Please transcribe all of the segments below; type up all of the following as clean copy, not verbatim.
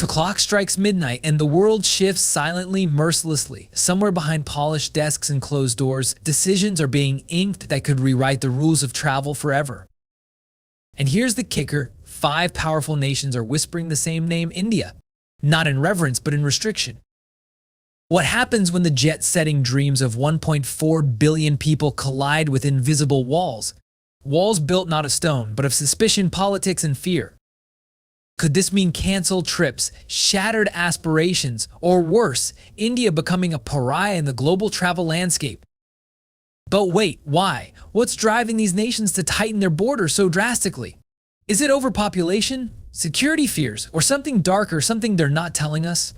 The clock strikes midnight and the world shifts silently, mercilessly. Somewhere behind polished desks and closed doors, decisions are being inked that could rewrite the rules of travel forever. And here's the kicker: 5 powerful nations are whispering the same name, India. Not in reverence, but in restriction. What happens when the jet-setting dreams of 1.4 billion people collide with invisible walls? Walls built not of stone, but of suspicion, politics, and fear. Could this mean canceled trips, shattered aspirations, or worse, India becoming a pariah in the global travel landscape? But wait, why? What's driving these nations to tighten their borders so drastically? Is it overpopulation, security fears, or something darker, something they're not telling us?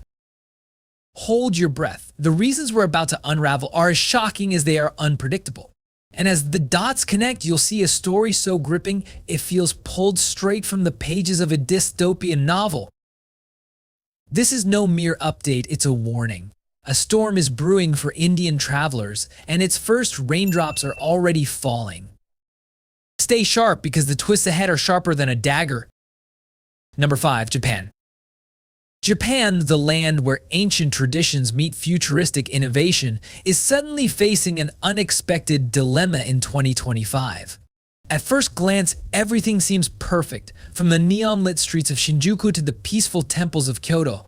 Hold your breath. The reasons we're about to unravel are as shocking as they are unpredictable. And as the dots connect, you'll see a story so gripping, it feels pulled straight from the pages of a dystopian novel. This is no mere update, it's a warning. A storm is brewing for Indian travelers, and its first raindrops are already falling. Stay sharp because the twists ahead are sharper than a dagger. Number 5. Japan. Japan, the land where ancient traditions meet futuristic innovation, is suddenly facing an unexpected dilemma in 2025. At first glance, everything seems perfect, from the neon-lit streets of Shinjuku to the peaceful temples of Kyoto.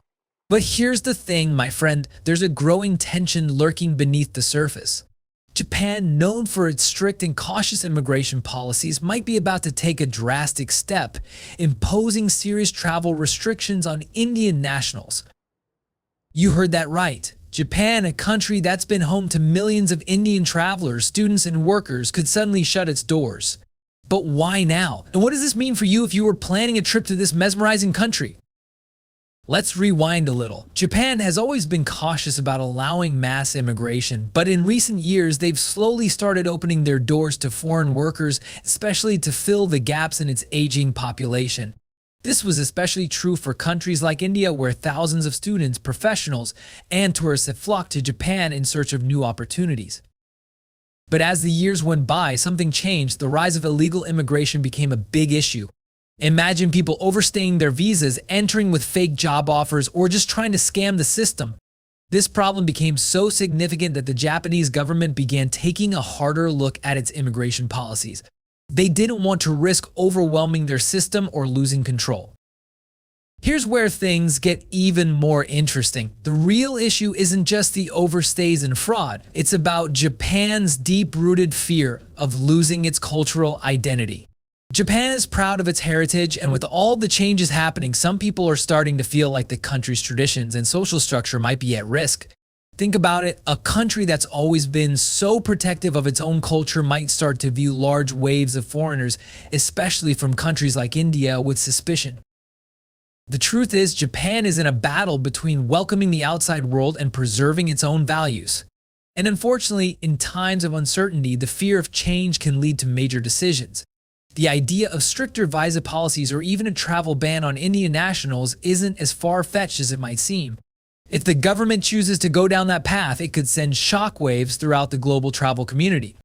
But here's the thing, my friend, there's a growing tension lurking beneath the surface. Japan, known for its strict and cautious immigration policies, might be about to take a drastic step, imposing serious travel restrictions on Indian nationals. You heard that right. Japan, a country that's been home to millions of Indian travelers, students, and workers, could suddenly shut its doors. But why now? And what does this mean for you if you were planning a trip to this mesmerizing country? Let's rewind a little. Japan has always been cautious about allowing mass immigration, but in recent years they've slowly started opening their doors to foreign workers, especially to fill the gaps in its aging population. This was especially true for countries like India, where thousands of students, professionals, and tourists have flocked to Japan in search of new opportunities. But as the years went by, something changed. The rise of illegal immigration became a big issue. Imagine people overstaying their visas, entering with fake job offers, or just trying to scam the system. This problem became so significant that the Japanese government began taking a harder look at its immigration policies. They didn't want to risk overwhelming their system or losing control. Here's where things get even more interesting. The real issue isn't just the overstays and fraud. It's about Japan's deep-rooted fear of losing its cultural identity. Japan is proud of its heritage, and with all the changes happening, some people are starting to feel like the country's traditions and social structure might be at risk. Think about it, a country that's always been so protective of its own culture might start to view large waves of foreigners, especially from countries like India, with suspicion. The truth is, Japan is in a battle between welcoming the outside world and preserving its own values. And unfortunately, in times of uncertainty, the fear of change can lead to major decisions. The idea of stricter visa policies or even a travel ban on Indian nationals isn't as far-fetched as it might seem. If the government chooses to go down that path, it could send shockwaves throughout the global travel community.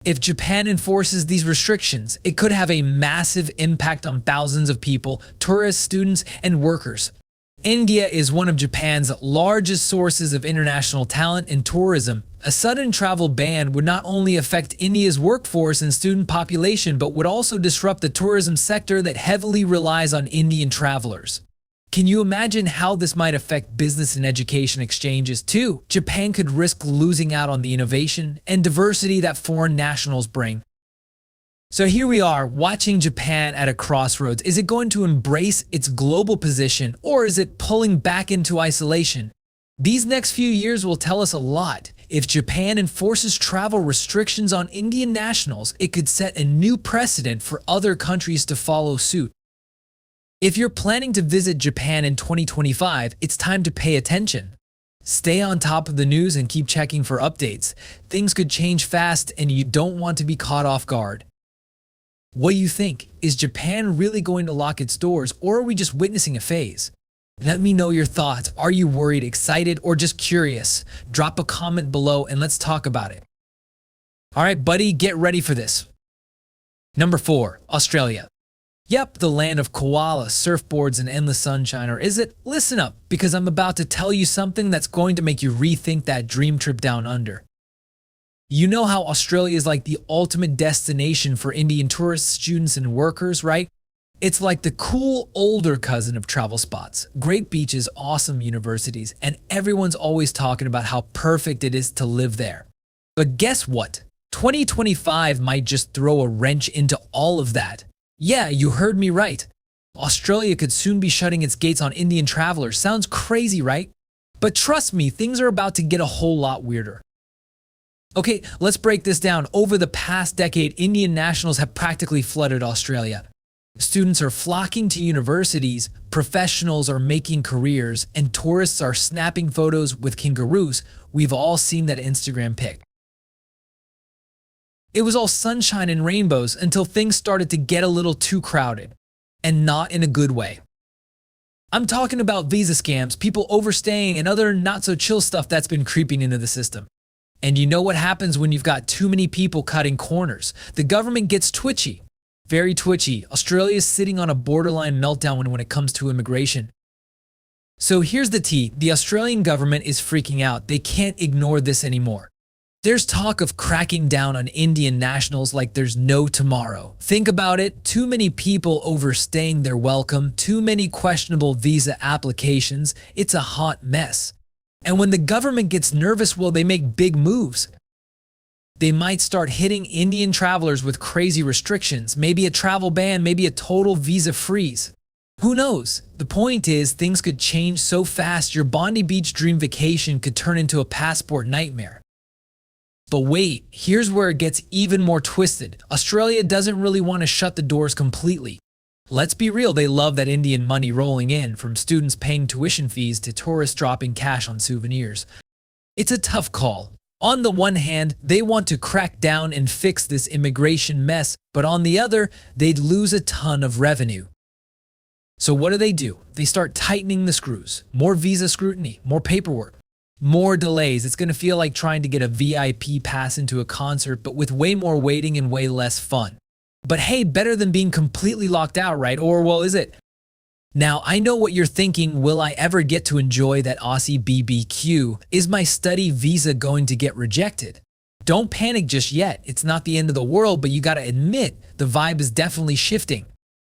If Japan enforces these restrictions, it could have a massive impact on thousands of people, tourists, students, and workers. India is one of Japan's largest sources of international talent and tourism. A sudden travel ban would not only affect India's workforce and student population, but would also disrupt the tourism sector that heavily relies on Indian travelers. Can you imagine how this might affect business and education exchanges too? Japan could risk losing out on the innovation and diversity that foreign nationals bring. So here we are, watching Japan at a crossroads. Is it going to embrace its global position, or is it pulling back into isolation? These next few years will tell us a lot. If Japan enforces travel restrictions on Indian nationals, it could set a new precedent for other countries to follow suit. If you're planning to visit Japan in 2025, it's time to pay attention. Stay on top of the news and keep checking for updates. Things could change fast and you don't want to be caught off guard. What do you think? Is Japan really going to lock its doors, or are we just witnessing a phase? Let me know your thoughts. Are you worried, excited, or just curious? Drop a comment below and let's talk about it. Alright buddy, get ready for this. Number 4. Australia. Yep, the land of koalas, surfboards, and endless sunshine, or is it? Listen up, because I'm about to tell you something that's going to make you rethink that dream trip down under. You know how Australia is like the ultimate destination for Indian tourists, students, and workers, right? It's like the cool older cousin of travel spots. Great beaches, awesome universities, and everyone's always talking about how perfect it is to live there. But guess what? 2025 might just throw a wrench into all of that. Yeah, you heard me right. Australia could soon be shutting its gates on Indian travelers. Sounds crazy, right? But trust me, things are about to get a whole lot weirder. Okay, let's break this down. Over the past decade, Indian nationals have practically flooded Australia. Students are flocking to universities, professionals are making careers, and tourists are snapping photos with kangaroos. We've all seen that Instagram pic. It was all sunshine and rainbows until things started to get a little too crowded, and not in a good way. I'm talking about visa scams, people overstaying, and other not-so-chill stuff that's been creeping into the system. And you know what happens when you've got too many people cutting corners? The government gets twitchy. Very twitchy. Australia is sitting on a borderline meltdown when it comes to immigration. So here's the tea. The Australian government is freaking out. They can't ignore this anymore. There's talk of cracking down on Indian nationals like there's no tomorrow. Think about it, too many people overstaying their welcome, too many questionable visa applications, it's a hot mess. And when the government gets nervous, well, they make big moves. They might start hitting Indian travelers with crazy restrictions, maybe a travel ban, maybe a total visa freeze. Who knows? The point is, things could change so fast your Bondi Beach dream vacation could turn into a passport nightmare. But wait, here's where it gets even more twisted. Australia doesn't really want to shut the doors completely. Let's be real, they love that Indian money rolling in, from students paying tuition fees to tourists dropping cash on souvenirs. It's a tough call. On the one hand, they want to crack down and fix this immigration mess, but on the other, they'd lose a ton of revenue. So what do? They start tightening the screws. More visa scrutiny, more paperwork. More delays. It's going to feel like trying to get a VIP pass into a concert, but with way more waiting and way less fun. But hey, better than being completely locked out, right? Or, well, is it? Now, I know what you're thinking. Will I ever get to enjoy that Aussie BBQ? Is my study visa going to get rejected? Don't panic just yet. It's not the end of the world, but you gotta admit, the vibe is definitely shifting.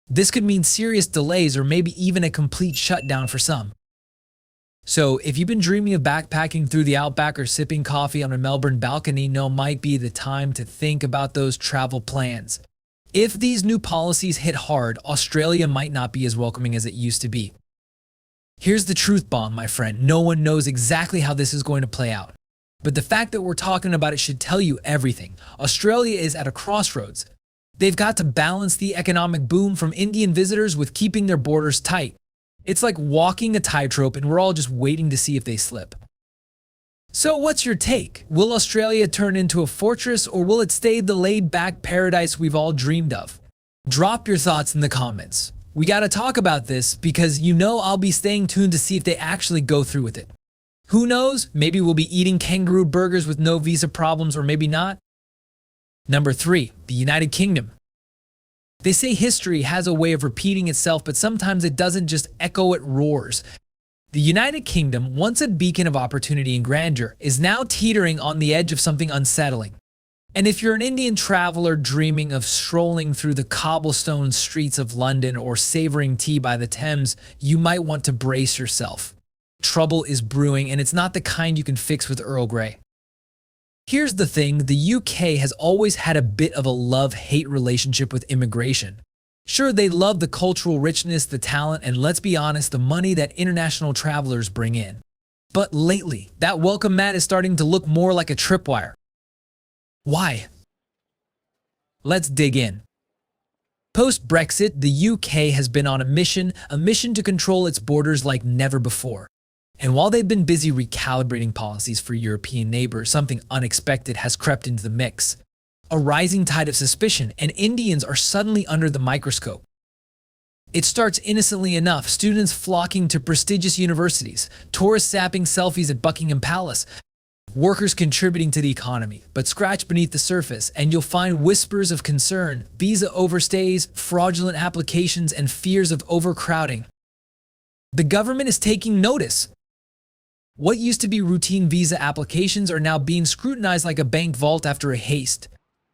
This could mean serious delays or maybe even a complete shutdown for some. So if you've been dreaming of backpacking through the outback or sipping coffee on a Melbourne balcony, now might be the time to think about those travel plans. If these new policies hit hard, Australia might not be as welcoming as it used to be. Here's the truth bomb, my friend. No one knows exactly how this is going to play out. But the fact that we're talking about it should tell you everything. Australia is at a crossroads. They've got to balance the economic boom from Indian visitors with keeping their borders tight. It's like walking a tightrope, and we're all just waiting to see if they slip. So what's your take? Will Australia turn into a fortress, or will it stay the laid-back paradise we've all dreamed of? Drop your thoughts in the comments. We gotta talk about this because you know I'll be staying tuned to see if they actually go through with it. Who knows? Maybe we'll be eating kangaroo burgers with no visa problems, or maybe not. Number 3, the United Kingdom. They say history has a way of repeating itself, but sometimes it doesn't just echo, it roars. The United Kingdom, once a beacon of opportunity and grandeur, is now teetering on the edge of something unsettling. And if you're an Indian traveler dreaming of strolling through the cobblestone streets of London or savoring tea by the Thames, you might want to brace yourself. Trouble is brewing, and it's not the kind you can fix with Earl Grey. Here's the thing, the UK has always had a bit of a love-hate relationship with immigration. Sure, they love the cultural richness, the talent, and let's be honest, the money that international travelers bring in. But lately, that welcome mat is starting to look more like a tripwire. Why? Let's dig in. Post-Brexit, the UK has been on a mission to control its borders like never before. And while they've been busy recalibrating policies for European neighbors, something unexpected has crept into the mix. A rising tide of suspicion, and Indians are suddenly under the microscope. It starts innocently enough, students flocking to prestigious universities, tourists snapping selfies at Buckingham Palace. workers contributing to the economy. But scratch beneath the surface, and you'll find whispers of concern, visa overstays, fraudulent applications, and fears of overcrowding. The government is taking notice. What used to be routine visa applications are now being scrutinized like a bank vault after a haste.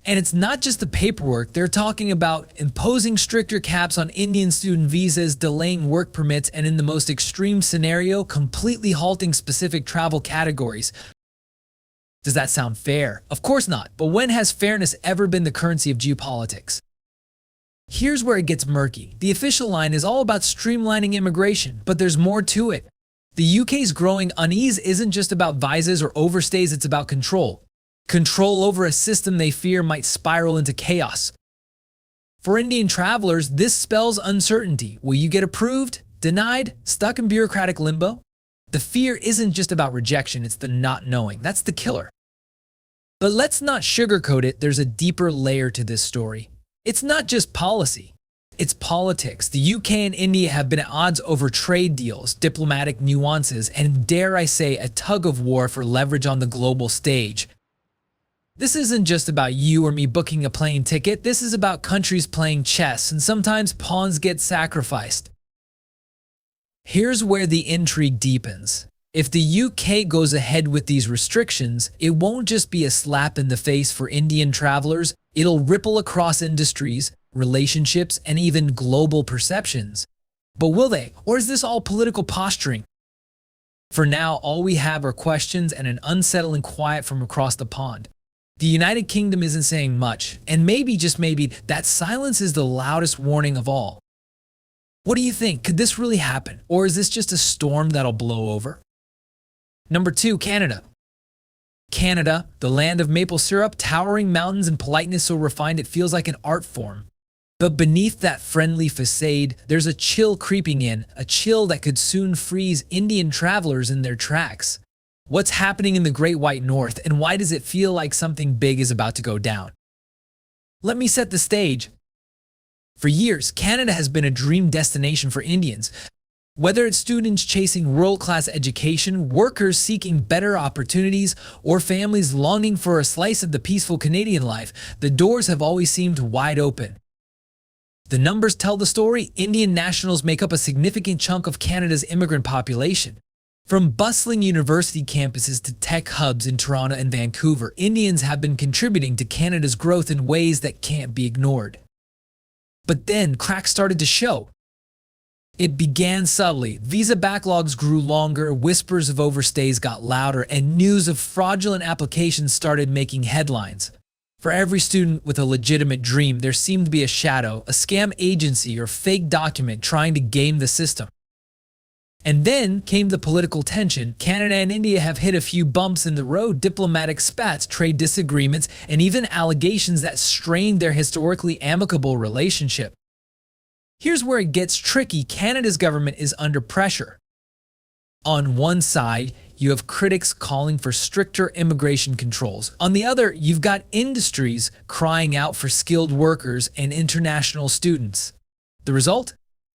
And it's not just the paperwork, they're talking about imposing stricter caps on Indian student visas, delaying work permits, and in the most extreme scenario, completely halting specific travel categories. Does that sound fair? Of course not, but when has fairness ever been the currency of geopolitics? Here's where it gets murky. The official line is all about streamlining immigration, but there's more to it. The UK's growing unease isn't just about visas or overstays, it's about control. Control over a system they fear might spiral into chaos. For Indian travelers, this spells uncertainty. Will you get approved, denied, stuck in bureaucratic limbo? The fear isn't just about rejection, it's the not knowing. That's the killer. But let's not sugarcoat it, there's a deeper layer to this story. It's not just policy, it's politics. The UK and India have been at odds over trade deals, diplomatic nuances, and dare I say, a tug of war for leverage on the global stage. This isn't just about you or me booking a plane ticket, this is about countries playing chess, and sometimes pawns get sacrificed. Here's where the intrigue deepens. If the UK goes ahead with these restrictions, it won't just be a slap in the face for Indian travelers, it'll ripple across industries, relationships, and even global perceptions. But will they? Or is this all political posturing? For now, all we have are questions and an unsettling quiet from across the pond. The United Kingdom isn't saying much, and maybe, just maybe, that silence is the loudest warning of all. What do you think? Could this really happen? Or is this just a storm that'll blow over? Number 2, Canada. Canada, the land of maple syrup, towering mountains, and politeness so refined it feels like an art form. But beneath that friendly facade, there's a chill creeping in, a chill that could soon freeze Indian travelers in their tracks. What's happening in the Great White North, and why does it feel like something big is about to go down? Let me set the stage. For years, Canada has been a dream destination for Indians. Whether it's students chasing world-class education, workers seeking better opportunities, or families longing for a slice of the peaceful Canadian life, the doors have always seemed wide open. The numbers tell the story. Indian nationals make up a significant chunk of Canada's immigrant population. From bustling university campuses to tech hubs in Toronto and Vancouver, Indians have been contributing to Canada's growth in ways that can't be ignored. But then cracks started to show. It began subtly. Visa backlogs grew longer, whispers of overstays got louder, and news of fraudulent applications started making headlines. For every student with a legitimate dream, there seemed to be a shadow, a scam agency, or fake document trying to game the system. And then came the political tension. Canada and India have hit a few bumps in the road, diplomatic spats, trade disagreements, and even allegations that strained their historically amicable relationship. Here's where it gets tricky. Canada's government is under pressure. On one side, you have critics calling for stricter immigration controls. On the other, you've got industries crying out for skilled workers and international students. The result?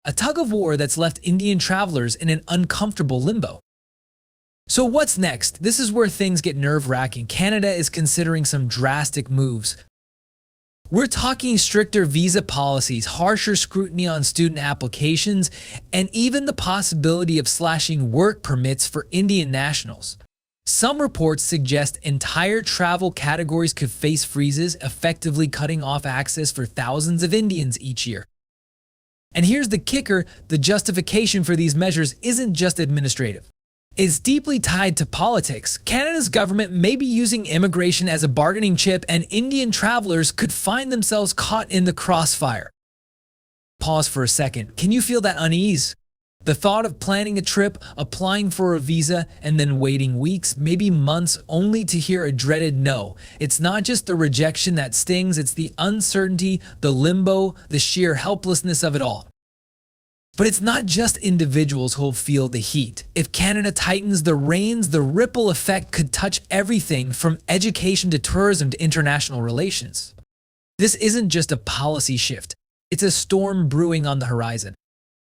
A tug of war that's left Indian travelers in an uncomfortable limbo. So what's next? This is where things get nerve-wracking. Canada is considering some drastic moves. We're talking stricter visa policies, harsher scrutiny on student applications, and even the possibility of slashing work permits for Indian nationals. Some reports suggest entire travel categories could face freezes, effectively cutting off access for thousands of Indians each year. And here's the kicker, the justification for these measures isn't just administrative. It's deeply tied to politics. Canada's government may be using immigration as a bargaining chip, and Indian travelers could find themselves caught in the crossfire. Pause for a second. Can you feel that unease? The thought of planning a trip, applying for a visa, and then waiting weeks, maybe months, only to hear a dreaded no. It's not just the rejection that stings, it's the uncertainty, the limbo, the sheer helplessness of it all. But it's not just individuals who'll feel the heat. If Canada tightens the reins, the ripple effect could touch everything from education to tourism to international relations. This isn't just a policy shift. It's a storm brewing on the horizon.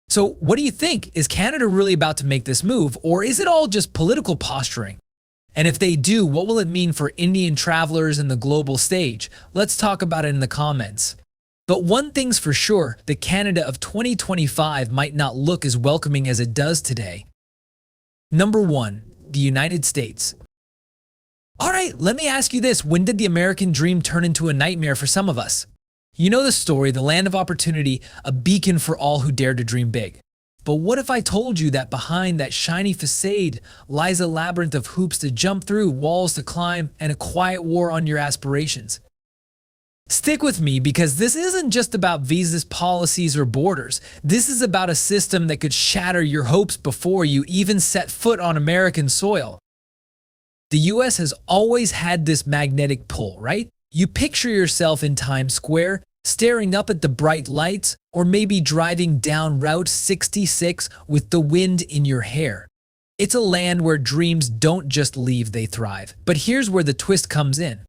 So what do you think? Is Canada really about to make this move, or is it all just political posturing? And if they do, what will it mean for Indian travelers and the global stage? Let's talk about it in the comments. But one thing's for sure, the Canada of 2025 might not look as welcoming as it does today. Number 1. The United States. Alright, let me ask you this. When did the American dream turn into a nightmare for some of us? You know the story, the land of opportunity, a beacon for all who dare to dream big. But what if I told you that behind that shiny facade lies a labyrinth of hoops to jump through, walls to climb, and a quiet war on your aspirations? Stick with me, because this isn't just about visas, policies, or borders. This is about a system that could shatter your hopes before you even set foot on American soil. The US has always had this magnetic pull, right? You picture yourself in Times Square, staring up at the bright lights, or maybe driving down Route 66 with the wind in your hair. It's a land where dreams don't just leave, they thrive. But here's where the twist comes in.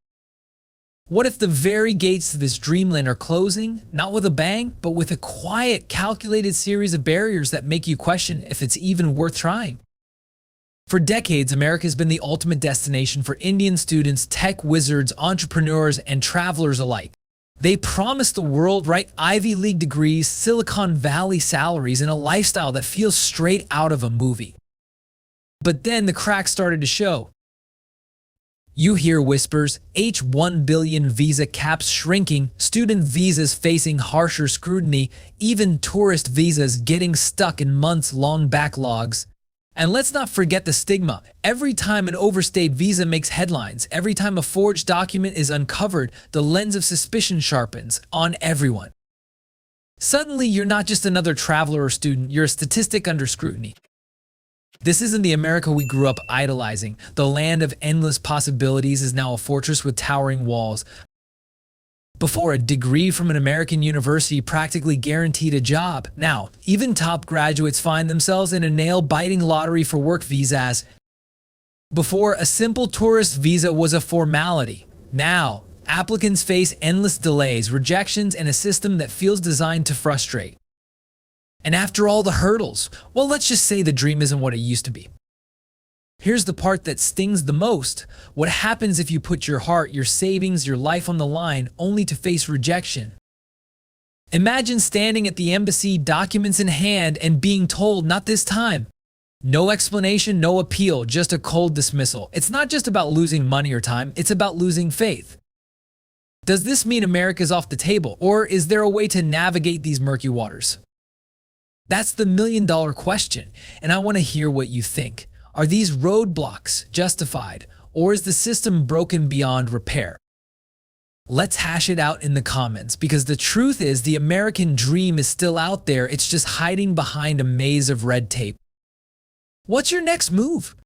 What if the very gates to this dreamland are closing, not with a bang, but with a quiet, calculated series of barriers that make you question if it's even worth trying? For decades, America has been the ultimate destination for Indian students, tech wizards, entrepreneurs, and travelers alike. They promise the world, right? Ivy League degrees, Silicon Valley salaries, and a lifestyle that feels straight out of a movie. But then the cracks started to show. You hear whispers, H-1 billion visa caps shrinking, student visas facing harsher scrutiny, even tourist visas getting stuck in months-long backlogs. And let's not forget the stigma. Every time an overstayed visa makes headlines, every time a forged document is uncovered, the lens of suspicion sharpens on everyone. Suddenly, you're not just another traveler or student, you're a statistic under scrutiny. This isn't the America we grew up idolizing. The land of endless possibilities is now a fortress with towering walls. Before, a degree from an American university practically guaranteed a job. Now, even top graduates find themselves in a nail-biting lottery for work visas. Before, a simple tourist visa was a formality. Now, applicants face endless delays, rejections, and a system that feels designed to frustrate. And after all the hurdles, well, let's just say the dream isn't what it used to be. Here's the part that stings the most. What happens if you put your heart, your savings, your life on the line only to face rejection? Imagine standing at the embassy, documents in hand, and being told, not this time. No explanation, no appeal, just a cold dismissal. It's not just about losing money or time, it's about losing faith. Does this mean America's off the table, or is there a way to navigate these murky waters? That's the million-dollar question, and I want to hear what you think. Are these roadblocks justified, or is the system broken beyond repair? Let's hash it out in the comments, because the truth is the American dream is still out there, it's just hiding behind a maze of red tape. What's your next move?